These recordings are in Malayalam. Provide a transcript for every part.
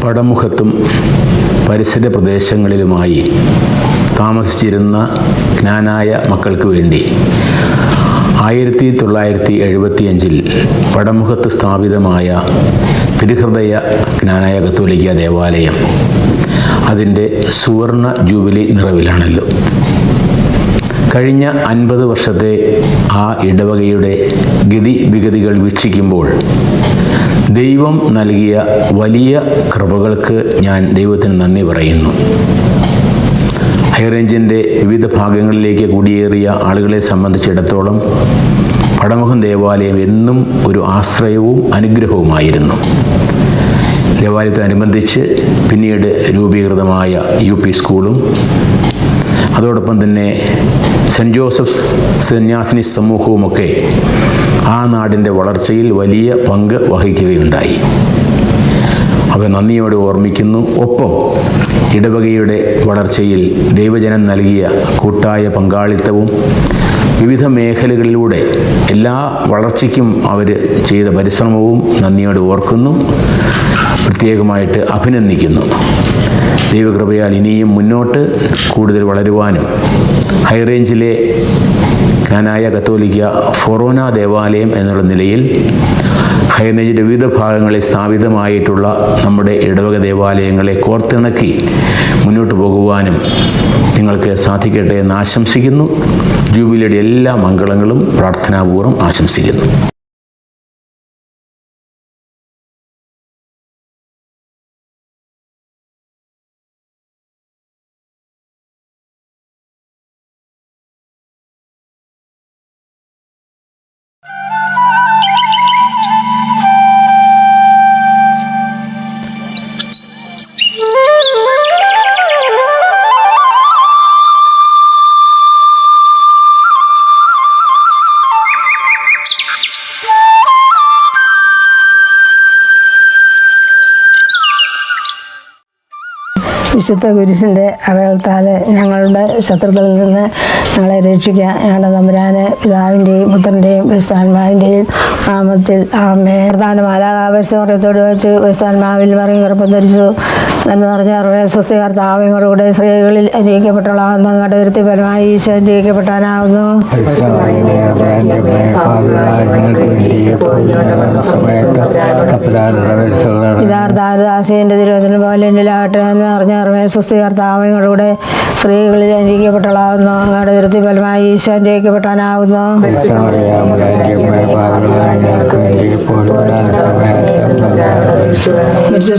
പടമുഖത്തും പരിസര പ്രദേശങ്ങളിലുമായി താമസിച്ചിരുന്ന ജ്ഞാനായ മക്കൾക്ക് വേണ്ടി 1975 പടമുഖത്ത് സ്ഥാപിതമായ തിരുഹൃദയ ജ്ഞാനായ കത്തോലിക്ക ദേവാലയം അതിൻ്റെ സുവർണ ജൂബിലി നിറവിലാണല്ലോ. കഴിഞ്ഞ 50 വർഷത്തെ ആ ഇടവകയുടെ ഗതിവിഗതികൾ വീക്ഷിക്കുമ്പോൾ ദൈവം നൽകിയ വലിയ കൃപകൾക്ക് ഞാൻ ദൈവത്തിന് നന്ദി പറയുന്നു. ഹൈറേഞ്ചിൻ്റെ വിവിധ ഭാഗങ്ങളിലേക്ക് കുടിയേറിയ ആളുകളെ സംബന്ധിച്ചിടത്തോളം പടമുഖം ദേവാലയം എന്നും ഒരു ആശ്രയവും അനുഗ്രഹവുമായിരുന്നു. ദേവാലയത്തോടനുബന്ധിച്ച് പിന്നീട് രൂപീകൃതമായ UP സ്കൂളും അതോടൊപ്പം തന്നെ സെൻറ്റ് ജോസഫ്സ് സന്യാസിനി സമൂഹവുമൊക്കെ ആ നാടിൻ്റെ വളർച്ചയിൽ വലിയ പങ്ക് വഹിക്കുകയുണ്ടായി. അവ നന്ദിയോടെ ഓർമ്മിക്കുന്നു. ഒപ്പം ഇടവകയുടെ വളർച്ചയിൽ ദൈവജനം നൽകിയ കൂട്ടായ പങ്കാളിത്തവും വിവിധ മേഖലകളിലൂടെ എല്ലാ വളർച്ചയ്ക്കും അവർ ചെയ്ത പരിശ്രമവും നന്ദിയോടെ ഓർക്കുന്നു, പ്രത്യേകമായിട്ട് അഭിനന്ദിക്കുന്നു. ദൈവകൃപയാൽ ഇനിയും മുന്നോട്ട് കൂടുതൽ വളരുവാനും ഹൈറേഞ്ചിലെ ജ്ഞാനായ കത്തോലിക്ക ഫൊറോന ദേവാലയം എന്നുള്ള നിലയിൽ ഹൈറേഞ്ചിൻ്റെ വിവിധ ഭാഗങ്ങളിൽ സ്ഥാപിതമായിട്ടുള്ള നമ്മുടെ ഇടവക ദേവാലയങ്ങളെ കോർത്തിണക്കി മുന്നോട്ട് പോകുവാനും നിങ്ങൾക്ക് സാധിക്കട്ടെ എന്ന് ആശംസിക്കുന്നു. ജൂബിലിയുടെ എല്ലാ മംഗളങ്ങളും പ്രാർത്ഥനാപൂർവ്വം ആശംസിക്കുന്നു. വിശുദ്ധ കുരിശിൻ്റെ അടയാളത്താൽ ഞങ്ങളുടെ ശത്രുക്കളിൽ നിന്ന് ഞങ്ങളെ രക്ഷിക്കാൻ ഞങ്ങളുടെ തമ്പുരാനെ പിതാവിൻ്റെയും പുത്രൻ്റെയും പരിശുദ്ധാത്മാവിൻ്റെയും നാമത്തിൽ ആമേൻ. പ്രധാന മാലാകാപരിസോറത്തോട് വെച്ച് പരിശുദ്ധാത്മാവിൽ പറയും ഗർഭം ധരിച്ചു എന്ന് പറഞ്ഞ സ്വസ്തി കർത്താവിനോട് കൂടെ സ്ത്രീകളിൽ അനുഗ്രഹിക്കപ്പെട്ടവളാകുന്നു. അങ്ങയുടെ ഒരുത്തി ഫലമായി ഈശോ അനുഗ്രഹിക്കപ്പെട്ടാനാവുന്നു. യഥാർത്ഥാസിൻ്റെ തിരുവചനം പോലെ എന്നിലാകട്ടെ എന്ന് പറഞ്ഞ സ്വസ്തി കർത്താവിനോടുകൂടെ സ്ത്രീകളിൽ അനുഗ്രഹിക്കപ്പെട്ടവളാകുന്നു. അങ്ങയുടെ ഒരുത്തി ഫലമായി ഈശോ അനുഗ്രഹിക്കപ്പെട്ടാനാവുന്നു.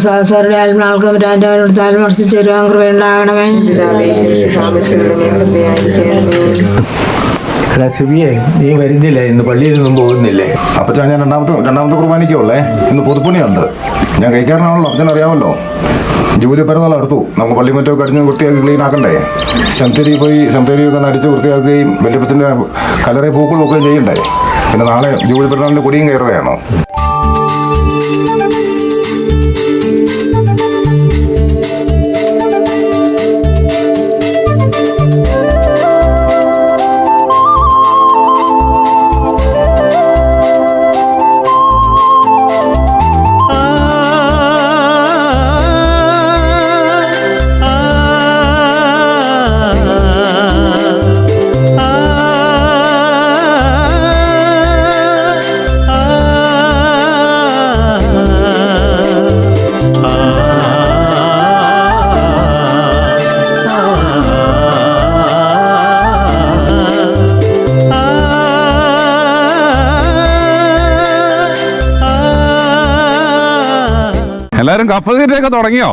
സഹസരുടെ ആത്മാക്കൾക്ക് താൽമർത്തിച്ചു തരുവാൻ കൃപയുണ്ടാകണമേ. അല്ല സിബിയെ, നീ വരുന്നില്ലേ? ഇന്ന് പള്ളിയിൽ നിന്നും പോകുന്നില്ലേ? അപ്പച്ചാ, ഞാൻ രണ്ടാമത്തെ കുർബാനയ്ക്കുള്ളേ. ഇന്ന് പൊതുപ്പണിയുണ്ട്. ഞാൻ കൈക്കാരനാണല്ലോ, അപ്പച്ചൻ അറിയാമല്ലോ. ജൂലി പെരുന്നാൾ അടുത്തു. നമുക്ക് പള്ളിമറ്റൊക്കെ അടിഞ്ഞ് വൃത്തിയാക്കി ക്ലീൻ ആക്കണ്ടേ. സെമിത്തേരിയൊക്കെ നടിച്ച് വൃത്തിയാക്കുകയും വല്യപ്പച്ചൻ്റെ കലറെ പൂക്കൾ വെക്കുകയും ചെയ്യണ്ടേ. പിന്നെ നാളെ ജൂലി പെരുന്നാളിൻ്റെ കൊടിയും കയറുകയാണോ? എല്ലാരും കപ്പ തീറ്റയൊക്കെ തുടങ്ങിയോ?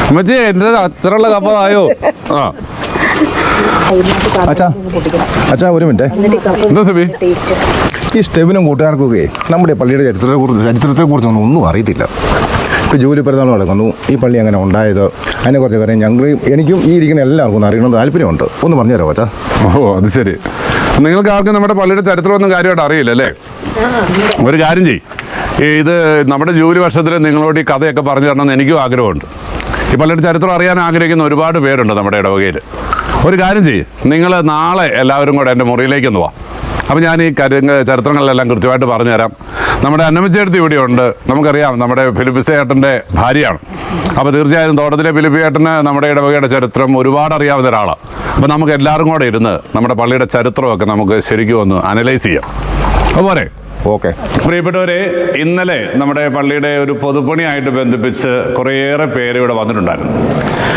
അമ്മച്ചി, എന്റെ അത്രയുള്ള കപ്പതായോ? ആ അച്ഛാ ഒരു മിനിറ്റ്. എന്താ സിബി? ഈ സ്റ്റെബിനും കൂട്ടുകാർക്കൊക്കെ നമ്മുടെ പള്ളിയുടെ ചരിത്രത്തെക്കുറിച്ചൊന്നും ഒന്നും അറിയത്തില്ല. ഇപ്പോൾ ജൂലി പെരുന്നാൾ നടക്കുന്നു. ഈ പള്ളി അങ്ങനെ ഉണ്ടായത്, അതിനെക്കുറിച്ച് കാര്യം എനിക്കും ഈ ഇരിക്കുന്ന എല്ലാവർക്കും ഒന്ന് അറിയണമെന്ന് താല്പര്യമുണ്ട്. ഒന്ന് പറഞ്ഞുതരാമോ അച്ഛാ? ഓ, അത് ശരി. നിങ്ങൾക്ക് ആർക്കും നമ്മുടെ പള്ളിയുടെ ചരിത്രമൊന്നും കാര്യമായിട്ട് അറിയില്ല അല്ലേ? ഒരു കാര്യം ചെയ്യും, ഇത് നമ്മുടെ ജൂലി വർഷത്തിൽ നിങ്ങളോട് ഈ കഥയൊക്കെ പറഞ്ഞു തരണമെന്ന് എനിക്കും ആഗ്രഹമുണ്ട്. ഈ പള്ളിയുടെ ചരിത്രം അറിയാൻ ആഗ്രഹിക്കുന്ന ഒരുപാട് പേരുണ്ട് നമ്മുടെ ഇടവകയിൽ. ഒരു കാര്യം ചെയ്യും, നിങ്ങൾ നാളെ എല്ലാവരും കൂടെ എൻ്റെ മുറിയിലേക്കൊന്ന് പോവാം. അപ്പോൾ ഞാൻ ഈ ചരിത്രങ്ങളിലെല്ലാം കൃത്യമായിട്ട് പറഞ്ഞുതരാം. നമ്മുടെ അന്നമ്മച്ചേട്ടത്തി ഇവിടെയുണ്ട്. നമുക്കറിയാം നമ്മുടെ ഫിലിപ്പിസ് ചേട്ടൻ്റെ ഭാര്യയാണ്. അപ്പോൾ തീർച്ചയായും തോട്ടത്തിലെ ഫിലിപ്പ് ചേട്ടന് നമ്മുടെ ഇടവകയുടെ ചരിത്രം ഒരുപാട് അറിയാവുന്ന ഒരാളാണ്. അപ്പോൾ നമുക്ക് എല്ലാവരും കൂടെ ഇരുന്ന് നമ്മുടെ പള്ളിയുടെ ചരിത്രമൊക്കെ നമുക്ക് ശരിക്കും ഒന്ന് അനലൈസ് ചെയ്യാം. അതുപോലെ ഓക്കെ. പ്രിയപ്പെട്ടവരെ, ഇന്നലെ നമ്മുടെ പള്ളിയുടെ ഒരു പൊതുപ്പണിയായിട്ട് ബന്ധിപ്പിച്ച് കുറേയേറെ പേര് ഇവിടെ വന്നിട്ടുണ്ടായിരുന്നു.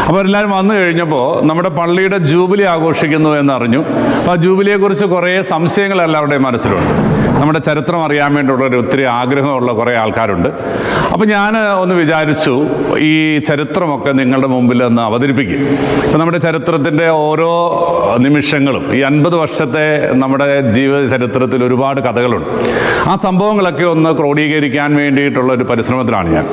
അപ്പോൾ എല്ലാവരും വന്നു കഴിഞ്ഞപ്പോൾ നമ്മുടെ പള്ളിയുടെ ജൂബിലി ആഘോഷിക്കുന്നു എന്നറിഞ്ഞു. അപ്പോൾ ആ ജൂബിലിയെക്കുറിച്ച് കുറേ സംശയങ്ങൾ എല്ലാവരുടെയും മനസ്സിലുണ്ട്. നമ്മുടെ ചരിത്രം അറിയാൻ വേണ്ടിയുള്ളൊരു ഒത്തിരി ആഗ്രഹമുള്ള കുറേ ആൾക്കാരുണ്ട്. അപ്പോൾ ഞാൻ ഒന്ന് വിചാരിച്ചു, ഈ ചരിത്രമൊക്കെ നിങ്ങളുടെ മുമ്പിൽ ഒന്ന് അവതരിപ്പിക്കും. ഇപ്പം നമ്മുടെ ചരിത്രത്തിൻ്റെ ഓരോ നിമിഷങ്ങളും, ഈ 50 വർഷത്തെ നമ്മുടെ ജീവിത ചരിത്രത്തിൽ ഒരുപാട് കഥകളുണ്ട്. ആ സംഭവങ്ങളൊക്കെ ഒന്ന് ക്രോഡീകരിക്കാൻ വേണ്ടിയിട്ടുള്ള ഒരു പരിശ്രമത്തിലാണ് ഞാൻ.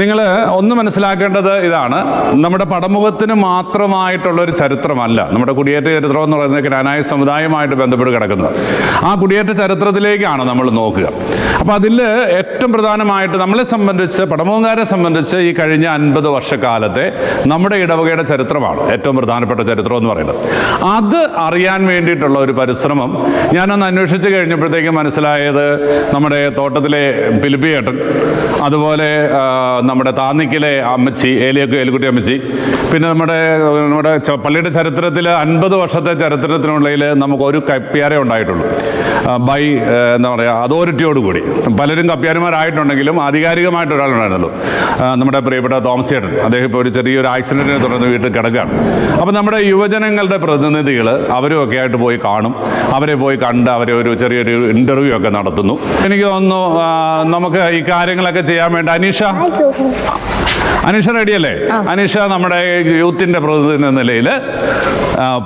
നിങ്ങൾ ഒന്ന് മനസ്സിലാക്കേണ്ടത് ഇതാണ്, നമ്മുടെ പടമുഖത്തിന് മാത്രമായിട്ടുള്ളൊരു ചരിത്രമല്ല നമ്മുടെ കുടിയേറ്റ ചരിത്രം എന്ന് പറയുന്നത് ക്നാനായ സമുദായമായിട്ട് ബന്ധപ്പെട്ട് കിടക്കുന്നത്. ആ കുടിയേറ്റ ചരിത്രത്തിലേക്കാണ് നമ്മൾ നോക്കുക. അപ്പോൾ അതിൽ ഏറ്റവും പ്രധാനമായിട്ട് നമ്മളെ സംബന്ധിച്ച്, പടമുഖക്കാരെ സംബന്ധിച്ച് ഈ കഴിഞ്ഞ 50 വർഷക്കാലത്തെ നമ്മുടെ ഇടവകയുടെ ചരിത്രമാണ് ഏറ്റവും പ്രധാനപ്പെട്ട ചരിത്രം എന്ന് പറയുന്നത്. അത് അറിയാൻ വേണ്ടിയിട്ടുള്ള ഒരു പരിശ്രമം ഞാനൊന്ന് അന്വേഷിച്ച് കഴിഞ്ഞപ്പോഴത്തേക്കും മനസ്സിലായത്, നമ്മുടെ തോട്ടത്തിലെ ഫിലിപ്പ് ചേട്ടൻ, അതുപോലെ നമ്മുടെ താന്നിക്കിലെ അമ്മച്ചി ഏലിക്കുട്ടി അമ്മച്ചി, പിന്നെ നമ്മുടെ പള്ളിയുടെ ചരിത്രത്തിൽ 50 വർഷത്തെ ചരിത്രത്തിനുള്ളിൽ നമുക്കൊരു കപ്പ്യാരേ ഉണ്ടായിട്ടുള്ളൂ, ബൈ എന്താ പറയുക അതോറിറ്റിയോടുകൂടി. പലരും കപ്പ്യാരിമാരായിട്ടുണ്ടെങ്കിലും ആധികാരികമായിട്ട് ഒരാളുണ്ടായിരുന്നല്ലോ, നമ്മുടെ പ്രിയപ്പെട്ട തോമസ് ചേട്ടൻ. അദ്ദേഹം ഇപ്പോൾ ഒരു ചെറിയൊരു ആക്സിഡൻറ്റിനെ തുടർന്ന് വീട്ടിൽ കിടക്കുകയാണ്. അപ്പോൾ നമ്മുടെ യുവജനങ്ങളുടെ പ്രതിനിധികൾ അവരും ഒക്കെ ആയിട്ട് പോയി കാണും. അവരെ പോയി കണ്ട് അവരെ ഒരു ചെറിയൊരു ഇൻ്റർവ്യൂ ഒക്കെ നടത്തുന്നു. എനിക്ക് തോന്നുന്നു നമുക്ക് ഈ കാര്യങ്ങളൊക്കെ ചെയ്യാൻ വേണ്ടി അനീഷ റെഡിയല്ലേ? അനീഷ നമ്മുടെ യൂത്തിൻ്റെ പ്രതിനിധി എന്ന നിലയിൽ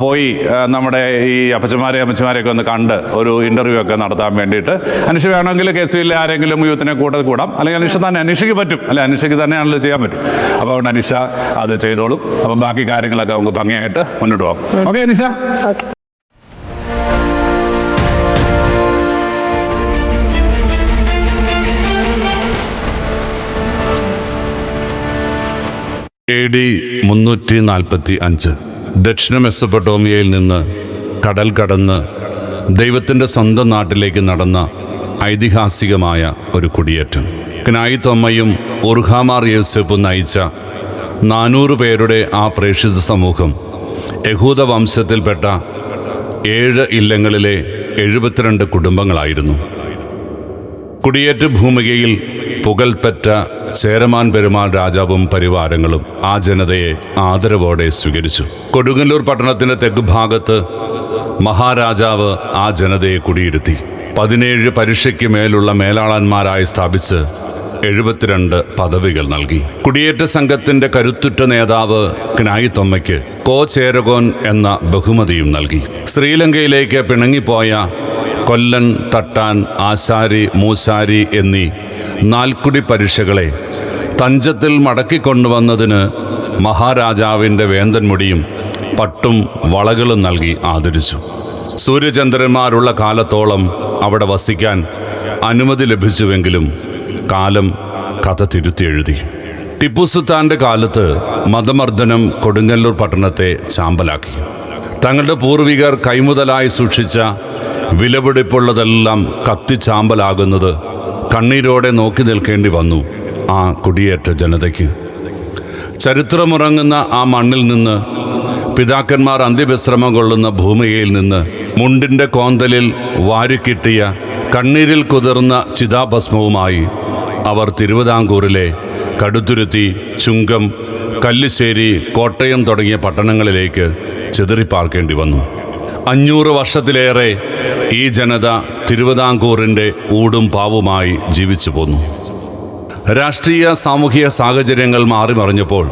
പോയി നമ്മുടെ ഈ അമ്മച്ചിമാരെയൊക്കെ ഒന്ന് കണ്ട് ഒരു ഇൻ്റർവ്യൂ ഒക്കെ നടത്താൻ വേണ്ടിയിട്ട്, അനീഷ വേണമെങ്കിൽ കേസിൽ ആരെങ്കിലും യൂത്തിനെ കൂട്ടം, അല്ലെങ്കിൽ അനീഷയ്ക്ക് പറ്റും, അല്ലെ അനീഷയ്ക്ക് തന്നെയാണല്ലോ ചെയ്യാൻ പറ്റും. അപ്പോൾ അതുകൊണ്ട് അനീഷ അത് ചെയ്തോളും. അപ്പം ബാക്കി കാര്യങ്ങളൊക്കെ നമുക്ക് ഭംഗിയായിട്ട് മുന്നോട്ട് പോകാം. ഓക്കെ അനീഷ? AD 345 ദക്ഷിണ മെസൊപ്പൊട്ടേമിയയിൽ നിന്ന് കടൽ കടന്ന് ദൈവത്തിൻ്റെ സ്വന്തം നാട്ടിലേക്ക് നടന്ന ഐതിഹാസികമായ ഒരു കുടിയേറ്റം. ക്നായിത്തൊമ്മയും ഉർഹാമാർ യോസേപ്പും നയിച്ച 400 പേരുടെ ആ പ്രേക്ഷിത സമൂഹം യഹൂദ വംശത്തിൽപ്പെട്ട 7 ഇല്ലങ്ങളിലെ 72 കുടുംബങ്ങളായിരുന്നു. കുടിയേറ്റ ഭൂമികയിൽ പുകൽപ്പറ്റ ചേരമാൻ പെരുമാൾ രാജാവും പരിവാരങ്ങളും ആ ജനതയെ ആദരവോടെ സ്വീകരിച്ചു. കൊടുങ്ങല്ലൂർ പട്ടണത്തിൻ്റെ തെക്ക് ഭാഗത്ത് മഹാരാജാവ് ആ ജനതയെ കുടിയിരുത്തി. 17 പരീക്ഷയ്ക്ക് മേലുള്ള മേലാളന്മാരായി സ്ഥാപിച്ച് 72 പദവികൾ നൽകി. കുടിയേറ്റ സംഘത്തിൻ്റെ കരുത്തുറ്റ നേതാവ് ക്നായിത്തൊമ്മയ്ക്ക് ചേരകോൻ എന്ന ബഹുമതിയും നൽകി. ശ്രീലങ്കയിലേക്ക് പിണങ്ങിപ്പോയ കൊല്ലൻ, തട്ടാൻ, ആശാരി, മൂശാരി എന്നീ 4 പരീക്ഷകളെ തഞ്ചത്തിൽ മടക്കിക്കൊണ്ടുവന്നതിന് മഹാരാജാവിൻ്റെ വേന്തൻമുടിയും പട്ടും വളകളും നൽകി ആദരിച്ചു. സൂര്യചന്ദ്രന്മാരുള്ള കാലത്തോളം അവിടെ വസിക്കാൻ അനുമതി ലഭിച്ചുവെങ്കിലും കാലം കഥ തിരുത്തി എഴുതി. ടിപ്പു സുൽത്താൻ്റെ കാലത്ത് മതമർദ്ദനം കൊടുങ്ങല്ലൂർ പട്ടണത്തെ ചാമ്പലാക്കി. തങ്ങളുടെ പൂർവികർ കൈമുതലായി സൂക്ഷിച്ച വിലപിടിപ്പുള്ളതെല്ലാം കത്തിച്ചാമ്പലാകുന്നത് കണ്ണീരോടെ നോക്കി നിൽക്കേണ്ടി വന്നു ആ കുടിയേറ്റ ജനതയ്ക്ക്. ചരിത്രമുറങ്ങുന്ന ആ മണ്ണിൽ നിന്ന്, പിതാക്കന്മാർ അന്ത്യവിശ്രമം കൊള്ളുന്ന ഭൂമികയിൽ നിന്ന് മുണ്ടിൻ്റെ കോന്തലിൽ വാരിക്കിട്ടിയ കണ്ണീരിൽ കുതിർന്ന ചിതാഭസ്മവുമായി അവർ തിരുവിതാംകൂറിലെ കടുത്തുരുത്തി, ചുങ്കം, കല്ലിശ്ശേരി, കോട്ടയം തുടങ്ങിയ പട്ടണങ്ങളിലേക്ക് ചിതറിപ്പാർക്കേണ്ടി വന്നു. 500 വർഷത്തിലേറെ ഈ ജനത തിരുവിതാംകൂറിൻ്റെ ഊടും പാവുമായി ജീവിച്ചു പോന്നു. രാഷ്ട്രീയ സാമൂഹിക സാഹചര്യങ്ങൾ മാറിമറിഞ്ഞപ്പോൾ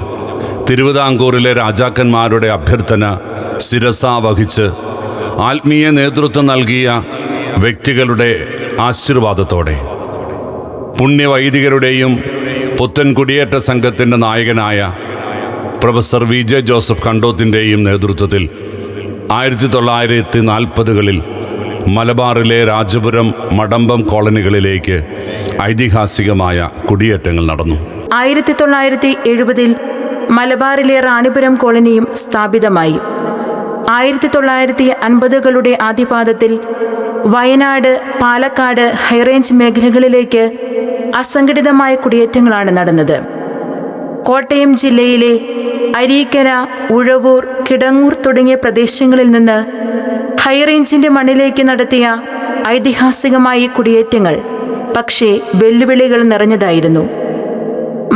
തിരുവിതാംകൂറിലെ രാജാക്കന്മാരുടെ അഭ്യർത്ഥന ശിരസാ വഹിച്ച് ആത്മീയ നേതൃത്വം നൽകിയ വ്യക്തികളുടെ ആശീർവാദത്തോടെ പുണ്യവൈദികരുടെയും പുത്തൻ കുടിയേറ്റ സംഘത്തിൻ്റെ നായകനായ പ്രൊഫസർ VJ ജോസഫ് കണ്ടോത്തിൻ്റെയും നേതൃത്വത്തിൽ 1940കളിൽ മലബാറിലെ രാജപുരം, മടമ്പം കോളനികളിലേക്ക് ഐതിഹാസികമായ കുടിയേറ്റങ്ങൾ നടന്നു. 1970 മലബാറിലെ റാണിപുരം കോളനിയും സ്ഥാപിതമായി. 1950കളുടെ ആദ്യപാദത്തിൽ വയനാട്, പാലക്കാട് ഹൈറേഞ്ച് മേഖലകളിലേക്ക് അസംഘടിതമായ കുടിയേറ്റങ്ങളാണ് നടന്നത്. കോട്ടയം ജില്ലയിലെ അരീക്കര, ഉഴവൂർ, കിടങ്ങൂർ തുടങ്ങിയ പ്രദേശങ്ങളിൽ നിന്ന് ഹൈറേഞ്ചിൻ്റെ മണ്ണിലേക്ക് നടത്തിയ ഐതിഹാസികമായ ഈ കുടിയേറ്റങ്ങൾ പക്ഷേ വെല്ലുവിളികൾ നിറഞ്ഞതായിരുന്നു.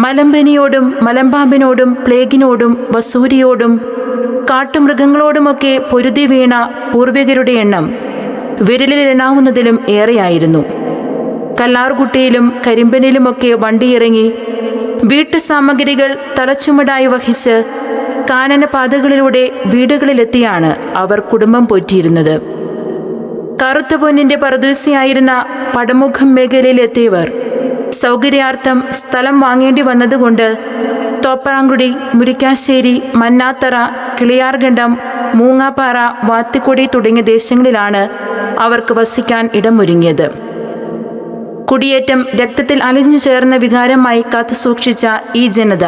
മലമ്പനിയോടും മലമ്പാമ്പിനോടും പ്ലേഗിനോടും വസൂരിയോടും കാട്ടുമൃഗങ്ങളോടുമൊക്കെ പൊരുതി വീണ പൂർവികരുടെ എണ്ണം വിരലിലെണ്ണാവുന്നതിലും ഏറെയായിരുന്നു. കല്ലാർകുട്ടിയിലും കരിമ്പനിലുമൊക്കെ വണ്ടിയിറങ്ങി വീട്ടുസാമഗ്രികൾ തലച്ചുമടായി വഹിച്ച് കാനന പാതകളിലൂടെ വീടുകളിലെത്തിയാണ് അവർ കുടുംബം പോറ്റിയിരുന്നത്. കറുത്ത പൊന്നിൻ്റെ പറുദീസയായിരുന്ന പടമുഖം മേഖലയിലെത്തിയവർ സൗകര്യാർത്ഥം സ്ഥലം വാങ്ങേണ്ടി വന്നതുകൊണ്ട് തോപ്രാങ്കുടി, മുരിക്കാശ്ശേരി, മന്നാത്തറ, കിളിയാർകണ്ടം, മൂങ്ങാപ്പാറ, വാത്തിക്കുടി തുടങ്ങിയ ദേശങ്ങളിലാണ് അവർക്ക് വസിക്കാൻ ഇടമൊരുങ്ങിയത്. കുടിയേറ്റം രക്തത്തിൽ അലിഞ്ഞു ചേർന്ന വികാരമായി കാത്തുസൂക്ഷിച്ച ഈ ജനത,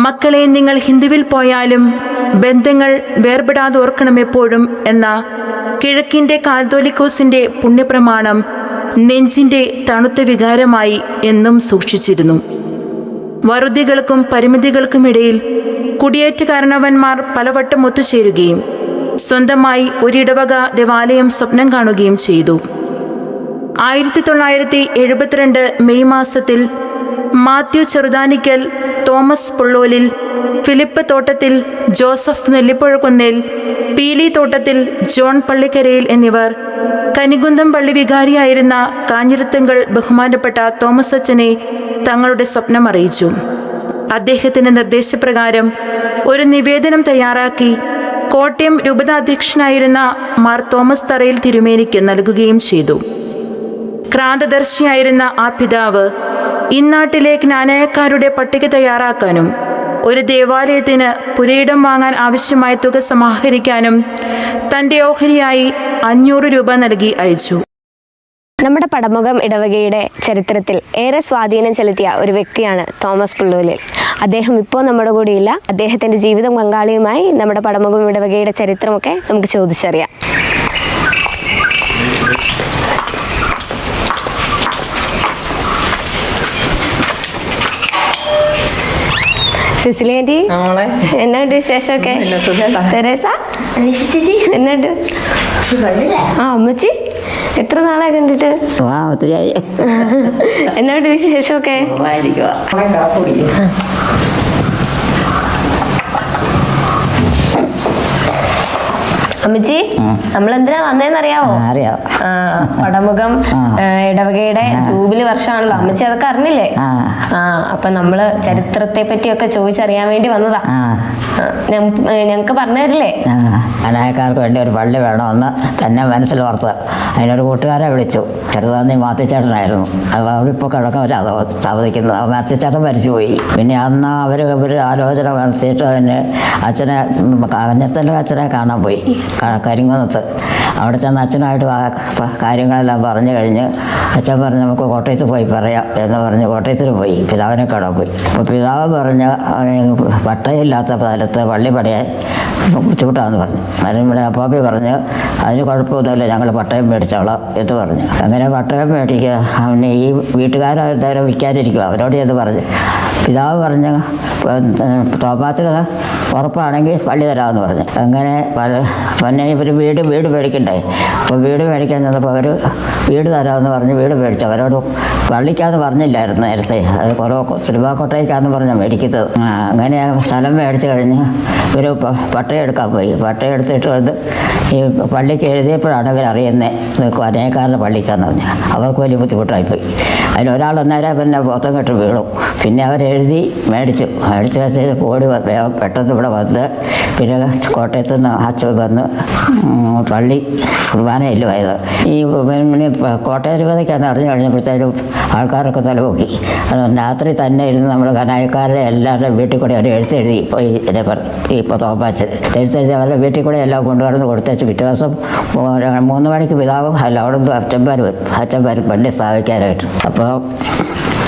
മക്കളെ നിങ്ങൾ ഹിന്ദുവിൽ പോയാലും ബന്ധങ്ങൾ വേർപെടാതെ ഓർക്കണം എപ്പോഴും എന്ന കിഴക്കിൻ്റെ കാതോലിക്കോസിൻ്റെ പുണ്യപ്രമാണം നെഞ്ചിൻ്റെ തണുത്ത വികാരമായി എന്നും സൂക്ഷിച്ചിരുന്നു. വറുതികൾക്കും പരിമിതികൾക്കുമിടയിൽ കുടിയേറ്റക്കാരനവന്മാർ പലവട്ടം ഒത്തുചേരുകയും സ്വന്തമായി ഒരിടവക ദേവാലയം സ്വപ്നം കാണുകയും ചെയ്തു. 1972 മെയ് മാസത്തിൽ മാത്യു ചെറുതാനിക്കൽ, തോമസ് പുള്ളോലിൽ, ഫിലിപ്പ് തോട്ടത്തിൽ, ജോസഫ് നെല്ലിപ്പുഴക്കുന്നേൽ, പീലി തോട്ടത്തിൽ, ജോൺ പള്ളിക്കരയിൽ എന്നിവർ കനികുന്തം പള്ളി വികാരിയായിരുന്ന കാഞ്ഞിരത്തുങ്കൽ ബഹുമാനപ്പെട്ട തോമസ് അച്ഛനെ തങ്ങളുടെ സ്വപ്നം അറിയിച്ചു. അദ്ദേഹത്തിൻ്റെ നിർദ്ദേശപ്രകാരം ഒരു നിവേദനം തയ്യാറാക്കി കോട്ടയം രൂപതാധ്യക്ഷനായിരുന്ന മാർ തോമസ് തറയിൽ തിരുമേനിക്ക് നൽകുകയും ചെയ്തു. ക്രാന്തദർശിയായിരുന്ന ആ പിതാവ് ഇന്നാട്ടിലെ ജ്ഞാനായക്കാരുടെ പട്ടിക തയ്യാറാക്കാനും ഒരു ദേവാലയത്തിന് പുരയിടം വാങ്ങാൻ ആവശ്യമായ തുക സമാഹരിക്കാനും തൻ്റെ ഓഹരിയായി 500 രൂപ നൽകി അയച്ചു. നമ്മുടെ പടമുഖം ഇടവകയുടെ ചരിത്രത്തിൽ ഏറെ സ്വാധീനം ചെലുത്തിയ ഒരു വ്യക്തിയാണ് തോമസ് പുള്ളോലിൽ. അദ്ദേഹം ഇപ്പോൾ നമ്മുടെ കൂടെയില്ല. അദ്ദേഹത്തിൻ്റെ ജീവിതം പങ്കാളിയുമായി നമ്മുടെ പടമുഖം ഇടവകയുടെ ചരിത്രമൊക്കെ നമുക്ക് ചോദിച്ചറിയാം. സിസിലി ആൻറ്റി, എന്നാണ്ട് വിശേഷമൊക്കെ? തെരേസ എന്നാണ്ട്? ആ അമ്മച്ചി, എത്ര നാളായി കണ്ടിട്ട്? ഒത്തിരിയായി. എന്നാണ്ട് വിശേഷമൊക്കെ? അമ്മച്ചി, നമ്മളെന്തിനാ വന്നേന്നറിയാവോ? അറിയാം. പടമുഖം ഇടവകയുടെ ജൂബിലി വർഷമാണല്ലോ. അമ്മച്ചി അതൊക്കെ അറിഞ്ഞില്ലേ? അപ്പൊ നമ്മള് ചരിത്രത്തെ പറ്റിയൊക്കെ ചോദിച്ചറിയാൻ വേണ്ടി വന്നതാ. ഞങ്ങക്ക് പറഞ്ഞു തരില്ലേ? അനായക്കാർക്ക് വേണ്ടി ഒരു പള്ളി വേണമെന്ന് തന്നെ മനസ്സിലോർത്ത് അതിനൊരു കൂട്ടുകാരെ വിളിച്ചു. ചെറുതാന്നി മാത്തിച്ചേട്ടനായിരുന്നു. അത് അവരിപ്പോൾ കിഴക്കവർ താമസിക്കുന്നത്. മാത്തിച്ചേട്ടൻ മരിച്ചുപോയി. പിന്നെ അന്ന് അവർ ആലോചന നടത്തിയിട്ട് തന്നെ അച്ഛനെ കാഞ്ഞിരത്തിൻ്റെ അച്ഛനെ കാണാൻ പോയി, കരിങ്കുന്നത്ത്. അവിടെ ചെന്ന് അച്ഛനായിട്ട് കാര്യങ്ങളെല്ലാം പറഞ്ഞു കഴിഞ്ഞ് അച്ഛൻ പറഞ്ഞ് നമുക്ക് കോട്ടയത്ത് പോയി പറയാം എന്ന് പറഞ്ഞ് കോട്ടയത്തിൽ പോയി പിതാവിനെ കാണാൻ പോയി. അപ്പോൾ പിതാവ് പറഞ്ഞ് പട്ടയില്ലാത്ത സ്ഥലത്ത് പള്ളി പണിയാൻ ബുദ്ധിമുട്ടാണെന്ന് പറഞ്ഞു. അതിന് ഇവിടെ അപ്പാപ്പി പറഞ്ഞ് അതിന് കുഴപ്പമൊന്നുമില്ല, ഞങ്ങൾ പട്ടയം മേടിച്ചോളാം എന്ന് പറഞ്ഞു. അങ്ങനെ പട്ടയം മേടിക്കുക. അവന് ഈ വീട്ടുകാരെന്തായാലും വിൽക്കാതിരിക്കുക, അവരോട് എന്ന് പറഞ്ഞു. പിതാവ് പറഞ്ഞ് തോപ്പാത്തിൽ ഉറപ്പാണെങ്കിൽ പള്ളി തരാമെന്ന് പറഞ്ഞു. അങ്ങനെ പിന്നെ ഇവർ വീട് മേടിക്കണ്ടേ. അപ്പോൾ വീട് മേടിക്കാൻ ചെന്നപ്പോൾ അവർ വീട് തരാമെന്ന് പറഞ്ഞ് വീട് മേടിച്ചു. അവരോട് പള്ളിക്കാന്ന് പറഞ്ഞില്ലായിരുന്നു നേരത്തെ, അത് കുറേ സിനിമാക്കോട്ടയ്ക്കാന്ന് പറഞ്ഞാൽ മേടിക്കുന്നത്. അങ്ങനെ സ്ഥലം മേടിച്ച് കഴിഞ്ഞ് ഒരു പട്ടയം എടുക്കാൻ പോയി. പട്ടയം എടുത്തിട്ട് വന്ന് ഈ പള്ളിക്ക് എഴുതിയപ്പോഴാണ് ഇവരറിയുന്നത് അനേകാരുടെ പള്ളിക്കാന്ന് പറഞ്ഞാൽ. അവർക്ക് വലിയ ബുദ്ധിമുട്ടായിപ്പോയി. അതിലൊരാൾ അന്നേരം പിന്നെ ബോധം കെട്ട് വീണു. പിന്നെ അവരെഴുതി മേടിച്ചു വെച്ച് ഓടി പെട്ടെന്ന് ഇവിടെ വന്ന് പിന്നെ കോട്ടയത്ത് നിന്ന് അച്ഛൻ വന്ന് പള്ളി കുർബാനയല്ലോ ആയത്. ഈ കോട്ടയം രൂപതയ്ക്കാന്ന് അറിഞ്ഞു കഴിഞ്ഞപ്പോഴത്തേനും ആൾക്കാരൊക്കെ തലപൊക്കി. രാത്രി തന്നെ ഇരുന്ന് നമ്മൾ കനായക്കാരുടെ എല്ലാവരുടെ വീട്ടിൽ കൂടെ അവർ എഴുത്തെഴുതി. ഇപ്പോൾ തോപ്പാച്ച് എഴുത്തെഴുതി അവരുടെ വീട്ടിൽ കൂടെ എല്ലാം കൊണ്ടുവന്ന് കൊടുത്തേച്ച് പിറ്റേ ദിവസം 3 മണിക്ക് പിതാവും അല്ല അവിടെ നിന്ന് അച്ഛന്മാർ വരും പള്ളി സ്ഥാപിക്കാനായിട്ട്. അപ്പോൾ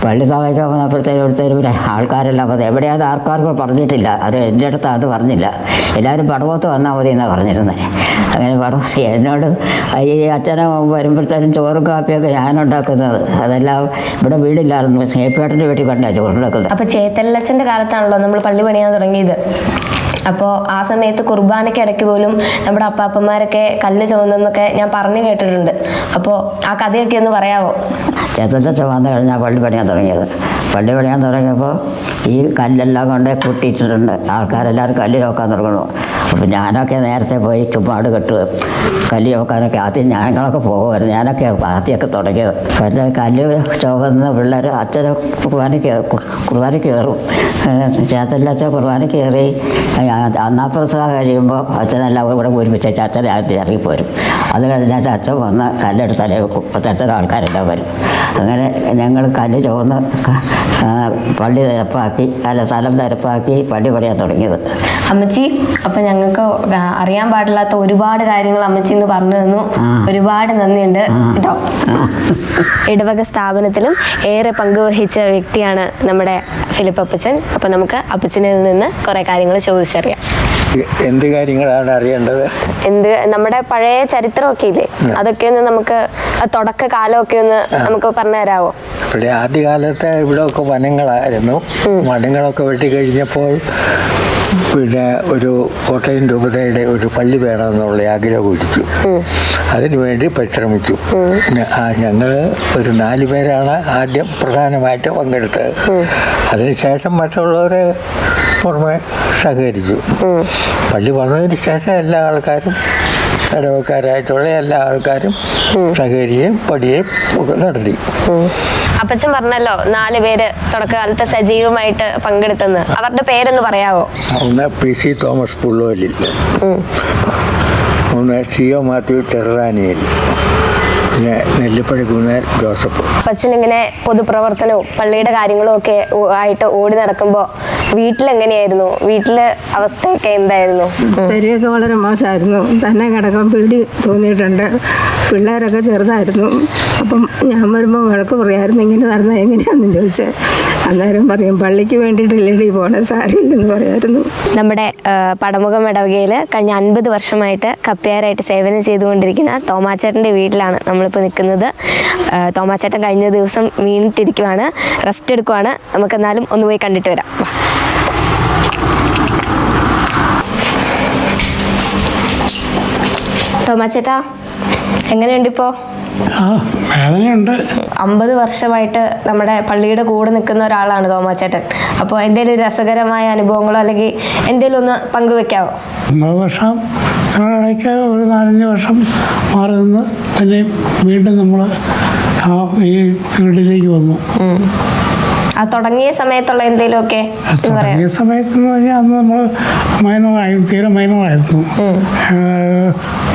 പള്ളി സഭയ്ക്ക് വന്നപ്പോഴത്തേനും ഇവിടുത്തെ ആൾക്കാരെല്ലാം അത് എവിടെയാത് ആർക്കാർക്കും പറഞ്ഞിട്ടില്ല. അത് എൻ്റെ അടുത്ത് അത് പറഞ്ഞില്ല. എല്ലാവരും പടവത്ത് വന്നാൽ മതി എന്നാണ് പറഞ്ഞിരുന്നത്. അങ്ങനെ പടവത്ത് എന്നോട് ഈ അച്ഛനെ വരുമ്പോഴത്തേനും ചോറും കാപ്പിയൊക്കെ ഞാനുണ്ടാക്കുന്നത്. അതെല്ലാം ഇവിടെ വീടില്ലായിരുന്നു, സ്നേഹിപ്പേട്ടൻ്റെ വീട്ടിൽ കൊണ്ടാണ് ചോറുണ്ടാക്കുന്നത്. അപ്പോൾ ചേത്തല്ലച്ചൻ്റെ കാലത്താണല്ലോ നമ്മൾ പള്ളി പണിയാൻ തുടങ്ങിയത്. അപ്പോൾ ആ സമയത്ത് കുർബാനയ്ക്ക് ഇടയ്ക്ക് പോലും നമ്മുടെ അപ്പാപ്പന്മാരൊക്കെ കല്ല് ചുമന്നെന്നൊക്കെ ഞാൻ പറഞ്ഞു കേട്ടിട്ടുണ്ട്. അപ്പോൾ ആ കഥയൊക്കെ ഒന്ന് പറയാമോ? ചേത്തല്ലച്ച വന്നു കഴിഞ്ഞാൽ പള്ളി പണിയാൻ തുടങ്ങിയത്. പള്ളി പണിയാൻ തുടങ്ങിയപ്പോൾ ഈ കല്ലെല്ലാം കൊണ്ട് കൂട്ടിയിട്ടിട്ടുണ്ട്. ആൾക്കാരെല്ലാവരും കല്ല് നോക്കാൻ തുടങ്ങുന്നു. അപ്പോൾ ഞാനൊക്കെ നേരത്തെ പോയി ചുമ്മാട് കെട്ടുകയും കല്ല് നോക്കാനൊക്കെ ആദ്യം ഞങ്ങളൊക്കെ പോകുമായിരുന്നു. ഞാനൊക്കെ ആദ്യമൊക്കെ തുടങ്ങിയത്. കല്ല് ചുവന്ന പിള്ളേർ അച്ഛനെ കുർബാന കയറും. ചേത്തല്ലച്ച കുർബാന കയറി അന്നാപ്രസവം കഴിയുമ്പോൾ അച്ഛനെല്ലാം ഇവിടെ ഒരുമിച്ച് അച്ഛനെ ആദ്യം ഇറങ്ങിപ്പോരും. അത് കഴിഞ്ഞാൽ അച്ഛൻ വന്ന് കല്ലെടുത്ത് തലേ വെക്കും. അത്തരത്തിലുള്ള ആൾക്കാരെല്ലാം വരും. അങ്ങനെ ഞങ്ങൾ കല്ല് ചുവന്ന് പള്ളി നിരപ്പാക്കി, സ്ഥലം നിരപ്പാക്കി പള്ളി പണിയാൻ തുടങ്ങിയത്. അമ്മച്ചി, അപ്പം ഞങ്ങൾക്ക് അറിയാൻ പാടില്ലാത്ത ഒരുപാട് കാര്യങ്ങൾ അമ്മച്ചി ഇന്ന് പറഞ്ഞു തന്നു. ഒരുപാട് നന്ദിയുണ്ട് കേട്ടോ. ഇടവക സ്ഥാപനത്തിലും ഏറെ പങ്കുവഹിച്ച വ്യക്തിയാണ് നമ്മുടെ ഫിലിപ്പ് അപ്പച്ചൻ. അപ്പം നമുക്ക് അപ്പച്ചനിൽ നിന്ന് കുറേ കാര്യങ്ങൾ ചോദിച്ചറിയാം. എന്ത് കാര്യങ്ങളാണ് അറിയേണ്ടത്? നമ്മുടെ പഴയ ചരിത്രമൊക്കെ ഇല്ലേ, അതൊക്കെ ഒന്ന് നമുക്ക് തുടക്ക കാലമൊക്കെ ഒന്ന് നമുക്ക് പറഞ്ഞു തരാമോ? ഇവിടെ ആദ്യകാലത്ത് ഇവിടെയൊക്കെ വനങ്ങളായിരുന്നു. വനങ്ങളൊക്കെ വെട്ടിക്കഴിഞ്ഞപ്പോൾ പിന്നെ ഒരു കോട്ടയം രൂപതയുടെ ഒരു പള്ളി വേണമെന്നുള്ള ആഗ്രഹം ഉദിച്ചു. അതിനുവേണ്ടി പരിശ്രമിച്ചു. ഞങ്ങൾ ഒരു 4 പേരാണ് ആദ്യം പ്രധാനമായിട്ട് പങ്കെടുത്തത്. അതിനുശേഷം മറ്റുള്ളവരെ പുറമെ സഹകരിച്ചു. പള്ളി വന്നതിന് ശേഷം എല്ലാ ആൾക്കാരും, ഇടവക്കാരായിട്ടുള്ള എല്ലാ ആൾക്കാരും സഹകരിക്കുകയും പഠിക്കുകയും ഒക്കെ നടത്തി. അപ്പച്ചൻ പറഞ്ഞല്ലോ 4 പേര് തുടക്കകാലത്ത് സജീവമായിട്ട് പങ്കെടുത്തെന്ന്. അവരുടെ പേരൊന്ന് പറയാവോ? ഒന്ന് PC തോമസ് പുള്ളോലിൽ, ഒന്ന് CO മാത്യു ചെറുതാനിയിൽ, പിന്നെ നെല്ലിപ്പള്ളി കുന്നേൽ ജോസഫ്. അപ്പച്ചൻ ഇങ്ങനെ പൊതുപ്രവർത്തനവും പള്ളിയുടെ കാര്യങ്ങളും ഒക്കെ ആയിട്ട് ഓടി നടക്കുമ്പോൾ വീട്ടിലെങ്ങനെയായിരുന്നു? വീട്ടിലെ അവസ്ഥയൊക്കെ എന്തായിരുന്നു? പെരിയൊക്കെ വളരെ മോശമായിരുന്നു. തന്നെ കിടക്കാൻ പേടി തോന്നിയിട്ടുണ്ട്. പിള്ളേരൊക്കെ ചെറുതായിരുന്നു. അപ്പം ഞാൻ വരുമ്പോൾ വഴക്ക് പറയായിരുന്നു, ഇങ്ങനെ നടന്നാൽ എങ്ങനെയാണെന്ന് ചോദിച്ചാൽ അന്നേരം പറയും പള്ളിക്ക് വേണ്ടിയിട്ടില്ലേടി പോണേ, സാരിയില്ലെന്ന് പറയായിരുന്നു. നമ്മുടെ പടമുഖം ഇടവകയിൽ കഴിഞ്ഞ 50 വർഷമായിട്ട് കപ്പ്യാരായിട്ട് സേവനം ചെയ്തുകൊണ്ടിരിക്കുന്ന തോമാച്ചേട്ടൻ്റെ വീട്ടിലാണ് നമ്മളിപ്പോൾ നിൽക്കുന്നത്. തോമാച്ചേട്ടൻ കഴിഞ്ഞ ദിവസം വീണിട്ടിരിക്കുവാണ്, റെസ്റ്റ് എടുക്കുവാണ്. നമുക്കെന്നാലും ഒന്ന് പോയി കണ്ടിട്ട് വരാം. തോമാച്ചേട്ടാ, എങ്ങനെയുണ്ട് ഇപ്പോൾ? വേദനയുണ്ട്. 50 വർഷമായിട്ട് നമ്മുടെ പള്ളിയുടെ കൂടെ നിൽക്കുന്ന ഒരാളാണ് തോമാച്ചേട്ടൻ. അപ്പോൾ എന്തെങ്കിലും രസകരമായ അനുഭവങ്ങളോ അല്ലെങ്കിൽ എന്തെങ്കിലും ഒന്ന് പങ്കുവെക്കാവോ? 50 വർഷം ഇടയ്ക്ക് ഒരു 4-5 വർഷം മാറി നിന്ന് പിന്നെ വീണ്ടും നമ്മൾ ഈ ഫീൽഡിലേക്ക് വന്നു. ആ തുടങ്ങിയ സമയത്തുള്ള എന്തെങ്കിലുമൊക്കെ തുടങ്ങിയ സമയത്തെന്ന് പറഞ്ഞാൽ അന്ന് നമ്മൾ മൈനറായിരുന്നു, തീരെ മൈനറായിരുന്നു.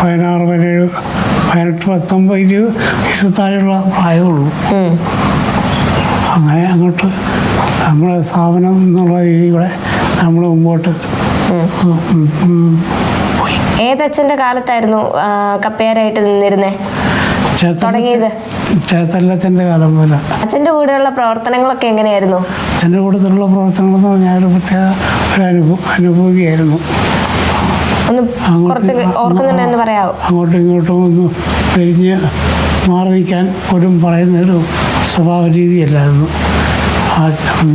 16, 17, 18, 19, 20 വയസ്സ് താഴെയുള്ള പ്രായമുള്ളൂ. അങ്ങനെ അങ്ങോട്ട് നമ്മുടെ സ്ഥാപനം എന്നുള്ള രീതിയിലൂടെ നമ്മൾ മുമ്പോട്ട് പോയി. ഏതച്ഛൻ്റെ കാലത്തായിരുന്നു കപ്പയാരായിട്ട് നിന്നിരുന്നേ തുടങ്ങിയത്? ചേത്തല്ലച്ചൻ്റെ കാലം മുതൽ. അച്ഛൻ്റെ കൂടെയുള്ള പ്രവർത്തനങ്ങളൊക്കെ എങ്ങനെയായിരുന്നു? അച്ഛൻ്റെ കൂട്ടത്തിലുള്ള പ്രവർത്തനങ്ങളെന്ന് പറഞ്ഞാൽ ഒരു പ്രത്യേക ഒരു അനുഭൂതിയായിരുന്നു. ഒന്ന് കുറച്ച് ഓർക്കുന്നുണ്ടെന്ന് പറയാമോ? അങ്ങോട്ടും ഇങ്ങോട്ടും ഒന്ന് പിരിഞ്ഞ് മാറി നിൽക്കാൻ പോലും പറയുന്നൊരു സ്വഭാവ രീതിയല്ലായിരുന്നു.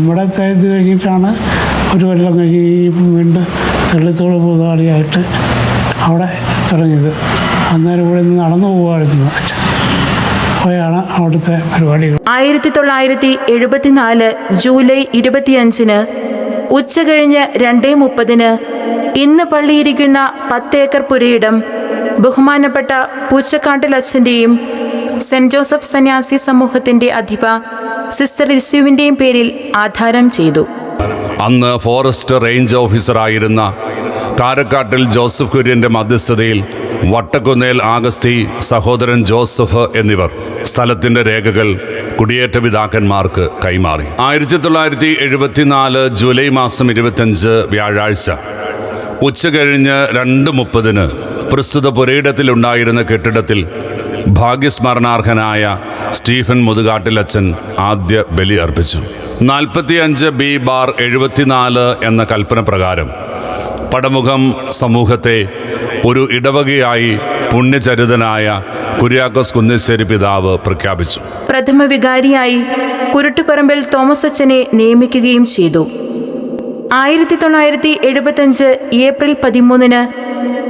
ഇവിടെ ഇത് കഴിഞ്ഞിട്ടാണ് ഒരു കൊല്ലം കഴിഞ്ഞ് വീണ്ടും തെള്ളിത്തോട് പൊതുവാളിയായിട്ട് അവിടെ തുടങ്ങിയത്. അന്നേരം ഇവിടെ നിന്ന് നടന്നു പോകുമായിരുന്നു അച്ഛൻ. പോയാണ് അവിടുത്തെ പരിപാടികൾ. 1974 ജൂലൈ 25 ഉച്ചകഴിഞ്ഞ് 2:30 ഇന്ന് പള്ളിയിരിക്കുന്ന 10 ഏക്കർ പുരയിടം ബഹുമാനപ്പെട്ട പൂച്ചക്കാട്ടിൽ അച്ഛൻ്റെയും സെൻറ് ജോസഫ് സന്യാസി സമൂഹത്തിൻ്റെ അധിപ സിസ്റ്റർ ലിസുവിൻ്റെയും പേരിൽ ആധാരം ചെയ്തു. അന്ന് ഫോറസ്റ്റ് റേഞ്ച് ഓഫീസറായിരുന്ന കാരക്കാട്ടിൽ ജോസഫ് കുര്യൻ്റെ മധ്യസ്ഥതയിൽ വട്ടക്കുന്നേൽ ആഗസ്തി, സഹോദരൻ ജോസഫ് എന്നിവർ സ്ഥലത്തിൻ്റെ രേഖകൾ കുടിയേറ്റ പിതാക്കന്മാർക്ക് കൈമാറി. 1974 ജൂലൈ മാസം 25 വ്യാഴാഴ്ച ഉച്ചകഴിഞ്ഞ് 2:30 പ്രസ്തുത പുരയിടത്തിലുണ്ടായിരുന്ന കെട്ടിടത്തിൽ ഭാഗ്യസ്മരണാർഹനായ സ്റ്റീഫൻ മുതുകാട്ടിലച്ചൻ ആദ്യ ബലി അർപ്പിച്ചു. 45B/74 എന്ന കൽപ്പന പ്രകാരം പടമുഖം സമൂഹത്തെ ഒരു ഇടവകയായി പുണ്യചരിതനായ കുര്യാക്കോസ് കുന്നശ്ശേരി പിതാവ് പ്രഖ്യാപിച്ചു. പ്രഥമ വികാരിയായി കുരുട്ടുപറമ്പിൽ തോമസ് അച്ഛനെ നിയമിക്കുകയും ചെയ്തു. 1975 ഏപ്രിൽ 13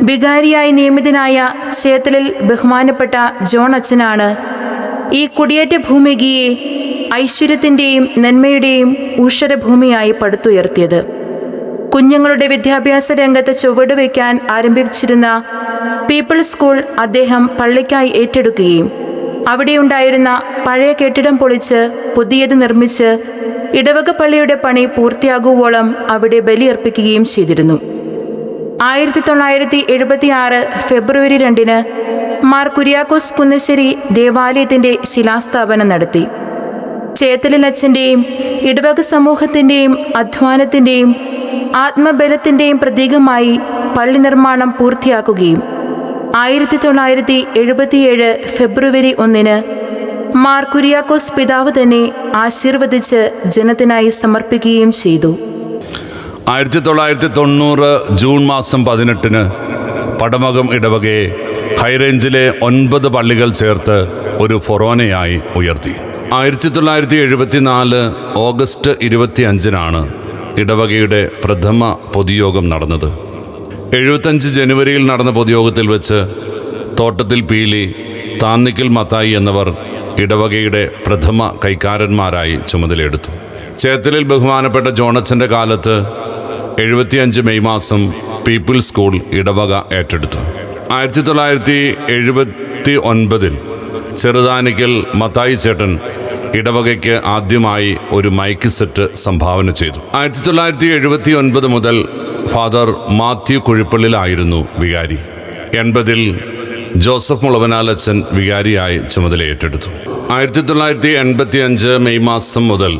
വികാരിയായി നിയമിതനായ ചേത്തലിൽ ബഹുമാനപ്പെട്ട ജോൺ അച്ഛനാണ് ഈ കുടിയേറ്റ ഭൂമികയെ ഐശ്വര്യത്തിൻ്റെയും നന്മയുടെയും ഊഷരഭൂമിയായി പടുത്തുയർത്തിയത്. കുഞ്ഞുങ്ങളുടെ വിദ്യാഭ്യാസ രംഗത്ത് ചുവടുവയ്ക്കാൻ ആരംഭിച്ചിരുന്ന പീപ്പിൾസ് സ്കൂൾ അദ്ദേഹം പള്ളിക്കായി ഏറ്റെടുക്കുകയും അവിടെയുണ്ടായിരുന്ന പഴയ കെട്ടിടം പൊളിച്ച് പുതിയത് നിർമ്മിച്ച് ഇടവക പള്ളിയുടെ പണി പൂർത്തിയാകുവോളം അവിടെ ബലിയർപ്പിക്കുകയും ചെയ്തിരുന്നു. 1976 ഫെബ്രുവരി 2 മാർ കുര്യാക്കോസ് കുന്നശ്ശേരി ദേവാലയത്തിൻ്റെ ശിലാസ്ഥാപനം നടത്തി. ചേത്തലിൽ അച്ഛൻ്റെയും ഇടവക സമൂഹത്തിൻ്റെയും അധ്വാനത്തിൻ്റെയും ആത്മബലത്തിൻ്റെയും പ്രതീകമായി പള്ളി നിർമ്മാണം പൂർത്തിയാക്കുകയും 1977 ഫെബ്രുവരി 1 മാർ കുര്യാക്കോസ് പിതാവ് തന്നെ ആശീർവദിച്ച് ജനത്തിനായി സമർപ്പിക്കുകയും ചെയ്തു. 1990 ജൂൺ മാസം 18 പടമകം ഇടവകയെ ഹൈറേഞ്ചിലെ 9 പള്ളികൾ ചേർത്ത് ഒരു ഫൊറോനയായി ഉയർത്തി. 1974 ഓഗസ്റ്റ് 25 ഇടവകയുടെ പ്രഥമ പൊതുയോഗം നടന്നത്. 75 ജനുവരിയിൽ നടന്ന പൊതുയോഗത്തിൽ വെച്ച് തോട്ടത്തിൽ പീലി, താന്നിക്കൽ മത്തായി എന്നിവർ ഇടവകയുടെ പ്രഥമ കൈക്കാരന്മാരായി ചുമതലയെടുത്തു. ചേത്തലിൽ ബഹുമാനപ്പെട്ട ജോണച്ചൻ്റെ കാലത്ത് 75 മെയ് മാസം പീപ്പിൾസ് സ്കൂൾ ഇടവക ഏറ്റെടുത്തു. 1979 ചെറുതാനിക്കൽ മത്തായി ചേട്ടൻ ഇടവകയ്ക്ക് ആദ്യമായി ഒരു മൈക്ക് സെറ്റ് സംഭാവന ചെയ്തു. 1979 മുതൽ ഫാദർ മാത്യു കുഴിപ്പള്ളിലായിരുന്നു വികാരി. 80 ജോസഫ് മുളവനാലച്ചൻ വികാരിയായി ചുമതല ഏറ്റെടുത്തു. 1985 മെയ് മാസം മുതൽ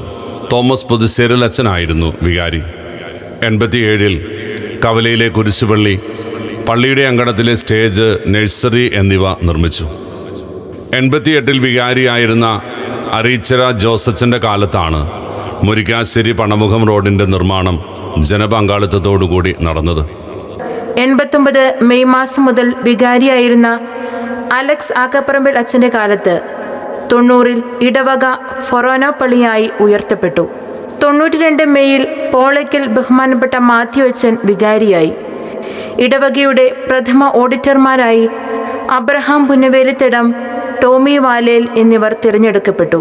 തോമസ് പുതുശ്ശേരിലച്ചനായിരുന്നു വികാരി. 87 കവലയിലെ കുരിശുപള്ളി, പള്ളിയുടെ അങ്കണത്തിലെ സ്റ്റേജ്, നഴ്സറി എന്നിവ നിർമ്മിച്ചു. 88 വികാരിയായിരുന്ന അരീച്ചര ജോസച്ചൻ്റെ കാലത്താണ് മുരിക്കാശ്ശേരി പണമുഖം റോഡിൻ്റെ നിർമ്മാണം ജനപങ്കാളിത്തത്തോടുകൂടി നടന്നത്. 89 മെയ് മാസം മുതൽ വികാരിയായിരുന്ന അലക്സ് ആക്കപ്പറമ്പിൽ അച്ഛൻ്റെ കാലത്ത് 90 ഇടവക ഫൊറോന പള്ളിയായി ഉയർത്തപ്പെട്ടു. 92 മെയ്യിൽ പോളയ്ക്കൽ ബഹുമാനപ്പെട്ട മാത്യു അച്ഛൻ വികാരിയായി. ഇടവകയുടെ പ്രഥമ ഓഡിറ്റർമാരായി അബ്രഹാം പുന്നവേലിത്തടം, ടോമി വാലേൽ എന്നിവർ തിരഞ്ഞെടുക്കപ്പെട്ടു.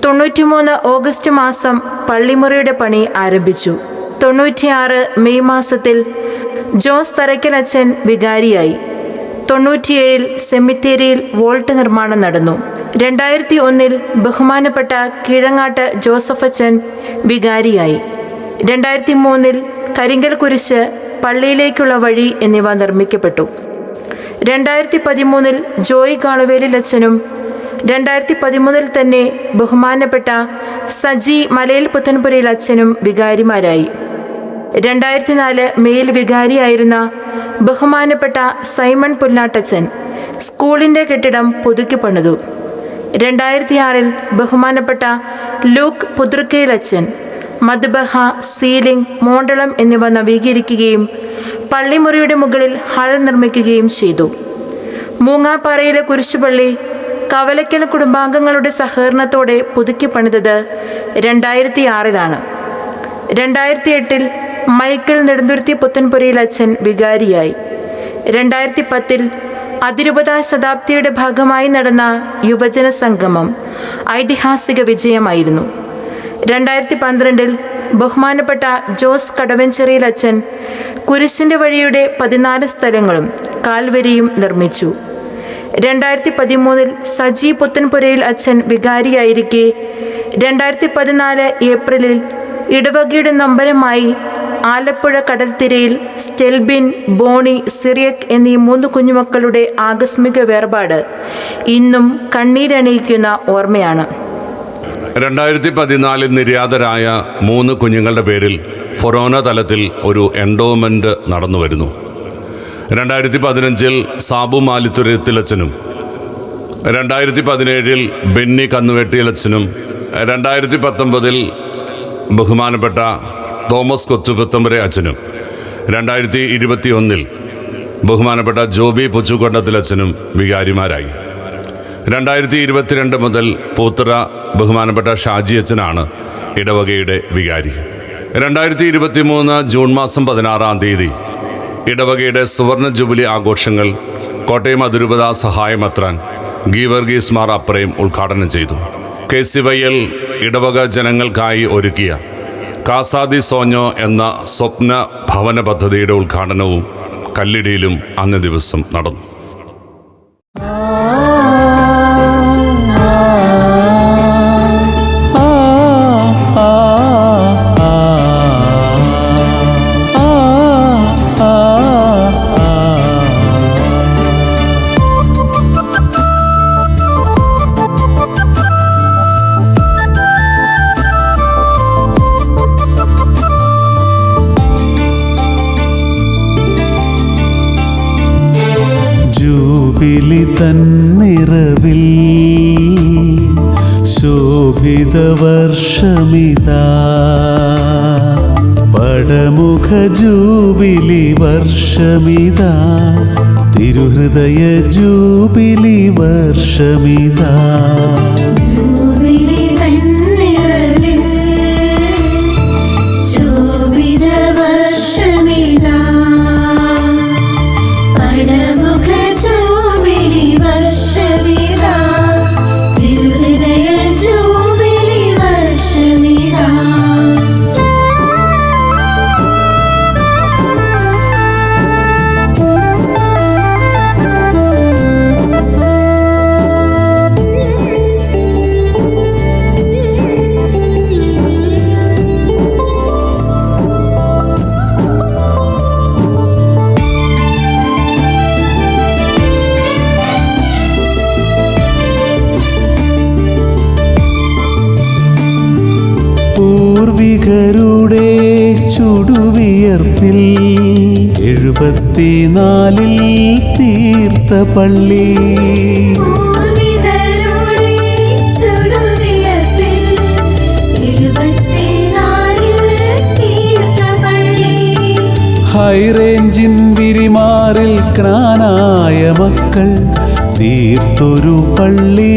93 ഓഗസ്റ്റ് മാസം പള്ളിമുറിയുടെ പണി ആരംഭിച്ചു. 96 മെയ് മാസത്തിൽ ജോസ് തറയ്ക്കൽ അച്ഛൻ വികാരിയായി. 97 സെമിത്തേരിയിൽ വോൾട്ട് നിർമ്മാണം നടന്നു. 2001 ബഹുമാനപ്പെട്ട കീഴങ്ങാട്ട് ജോസഫ് അച്ഛൻ വികാരിയായി. 2003 കരിങ്കൽ കുരിശ്, പള്ളിയിലേക്കുള്ള വഴി എന്നിവ നിർമ്മിക്കപ്പെട്ടു. 2013 ജോയി കാളുവേലിൽ അച്ഛനും 2013 തന്നെ ബഹുമാനപ്പെട്ട സജി മലയിൽ പുത്തൻപുരയിൽ അച്ഛനും വികാരിമാരായി. 2004 മെയിൽ വികാരിയായിരുന്ന ബഹുമാനപ്പെട്ട സൈമൺ പുല്ലാട്ടച്ചൻ സ്കൂളിൻ്റെ കെട്ടിടം പുതുക്കി പണിതു. 2006 ബഹുമാനപ്പെട്ട ലൂക്ക് പുതുർക്കയിലച്ചൻ മദ്ബഹ, സീലിംഗ്, മോണ്ടളം എന്നിവ നവീകരിക്കുകയും പള്ളിമുറിയുടെ മുകളിൽ ഹാൾ നിർമ്മിക്കുകയും ചെയ്തു. മൂങ്ങാപ്പാറയിലെ കുരിശുപള്ളി കവലയ്ക്കൽ കുടുംബാംഗങ്ങളുടെ സഹകരണത്തോടെ പുതുക്കി പണിതത് 2006 2008 മൈക്കിൾ നെടുന്തുരുത്തി പുത്തൻപുരയിൽ അച്ഛൻ വികാരിയായി. 2010 അതിരൂപതാ ശതാബ്ദിയുടെ ഭാഗമായി നടന്ന യുവജന സംഗമം ഐതിഹാസിക വിജയമായിരുന്നു. 2012 ബഹുമാനപ്പെട്ട ജോസ് കടവഞ്ചേരിയിൽ അച്ഛൻ കുരിശിൻ്റെ വഴിയുടെ 14 സ്ഥലങ്ങളും കാൽവരിയും നിർമ്മിച്ചു. 2013 സജി പുത്തൻപുരയിൽ അച്ഛൻ വികാരിയായിരിക്കെ 2014 ഏപ്രിലിൽ ഇടവകയുടെ നമ്പരമായി ആലപ്പുഴ കടൽത്തിരയിൽ സ്റ്റെൽബിൻ, ബോണി, സിറിയക് എന്നീ 3 കുഞ്ഞുമക്കളുടെ ആകസ്മിക വേർപാട് ഇന്നും കണ്ണീരണിയിക്കുന്ന ഓർമ്മയാണ്. 2014 നിര്യാതരായ 3 കുഞ്ഞുങ്ങളുടെ പേരിൽ ഫൊറോന തലത്തിൽ ഒരു എൻഡോമെൻ്റ് നടന്നു വരുന്നു. 2015 സാബു മാലിത്തുരത്തിലച്ചനും 2017 ബെന്നി കന്നുവെട്ടിയലച്ചനും 2019 ബഹുമാനപ്പെട്ട തോമസ് കൊച്ചുകുത്തമ്പരെ അച്ഛനും 2021 ബഹുമാനപ്പെട്ട ജോബി പുച്ചുകൊണ്ടത്തിലച്ഛനും വികാരിമാരായി. 2022 മുതൽ പൂത്തറ ബഹുമാനപ്പെട്ട ഷാജി അച്ഛനാണ് ഇടവകയുടെ വികാരി. 2023 ജൂൺ മാസം 16-ാം തീയതി ഇടവകയുടെ സുവർണ ജൂബിലി ആഘോഷങ്ങൾ കോട്ടയം അതിരൂപത സഹായമെത്രാൻ ഗീവർഗീസ് മാർ അപ്രയും ഉദ്ഘാടനം ചെയ്തു. KCYL ഇടവക ജനങ്ങൾക്കായി ഒരുക്കിയ കാസാദി സോഞ്ഞോ എന്ന സ്വപ്ന ഭവന പദ്ധതിയുടെ ഉദ്ഘാടനവും കല്ലിടിയിലും അന്ന് ദിവസം നടന്നു. ജൂബിലി തന്നിറവിൽ ശോഭിത വർഷമിതാ, പടമുഖ ജൂബിലി വർഷമിതാ, തിരുഹൃദയ ജൂബിലി വർഷമിതാ. പൂർവികരുടെ ചുടുവിയർപ്പിൽ 74 തീർത്ത പള്ളി, ഹൈറേഞ്ചിൻ വിരിമാറിൽ ക്നാനായ മക്കൾ തീർത്തൊരു പള്ളി.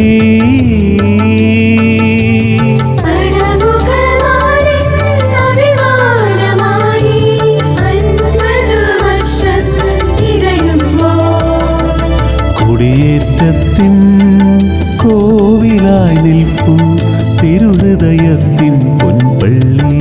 കുടിയേറ്റത്തിൻ കോവിലായി നിൽപ്പു തിരുഹൃദയത്തിൻ പൊൻപള്ളി.